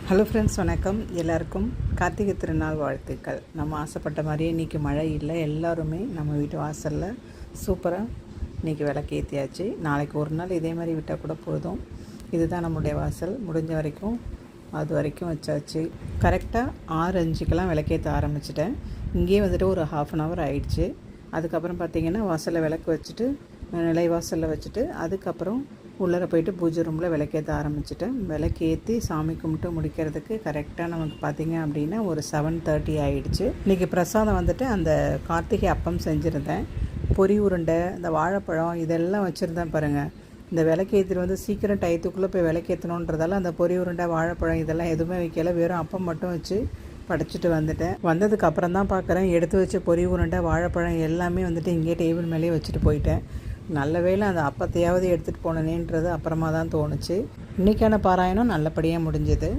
Hello friends, வணக்கம். எல்லாருக்கும் கார்த்திகை திருநாள் வாழ்த்துக்கள். நம்ம ஆசைப்பட்ட மாதிரியே இன்றைக்கி மழை இல்லை. எல்லாருமே நம்ம வீட்டு வாசலில் சூப்பராக இன்றைக்கி விளக்கேற்றியாச்சு. நாளைக்கு ஒரு நாள் இதே மாதிரி விட்டால் கூட போதும். இதுதான் நம்முடைய வாசல். முடிஞ்ச வரைக்கும் அது வரைக்கும் வச்சாச்சு. கரெக்டாக 6:05 விளக்கேற்ற ஆரம்பிச்சிட்டேன். இங்கேயே வந்துட்டு ஒரு 1/2 hour ஆயிடுச்சு. அதுக்கப்புறம் பார்த்திங்கன்னா வாசலில் விளக்கு வச்சுட்டு நிலைவாசலில் வச்சுட்டு அதுக்கப்புறம் உள்ளே போயிட்டு பூஜை ரூமில் விளக்கேற்ற ஆரம்பிச்சிட்டேன். விளக்கேற்றி சாமி கும்பிட்டு முடிக்கிறதுக்கு கரெக்டாக நமக்கு பார்த்திங்க அப்படின்னா ஒரு 7:30 ஆகிடுச்சு. இன்றைக்கி பிரசாதம் வந்துட்டு அந்த கார்த்திகை அப்பம் செஞ்சுருந்தேன். பொரி உருண்டை, இந்த வாழைப்பழம் இதெல்லாம் வச்சுருந்தேன் பாருங்கள். இந்த விளக்கேற்றிட்டு சீக்கிரம் டயத்துக்குள்ளே போய் விளக்கேற்றணுன்றதால அந்த பொரி உருண்டை, வாழைப்பழம் இதெல்லாம் எதுவுமே வைக்கல. வெறும் அப்பம் மட்டும் வச்சு படைச்சிட்டு வந்துட்டேன். வந்ததுக்கு அப்புறம் தான் பார்க்குறேன், எடுத்து வச்ச பொரி உருண்டை, வாழைப்பழம் எல்லாமே வந்துட்டு இங்கே டேபிள் மேலேயே வச்சுட்டு போயிட்டேன். நல்ல வேளை அந்த அப்பத்தையாவது எடுத்துகிட்டு போனேன்றது அப்புறமா தான் தோணுச்சு. இன்றைக்கான பாராயணம் நல்லபடியாக முடிஞ்சது.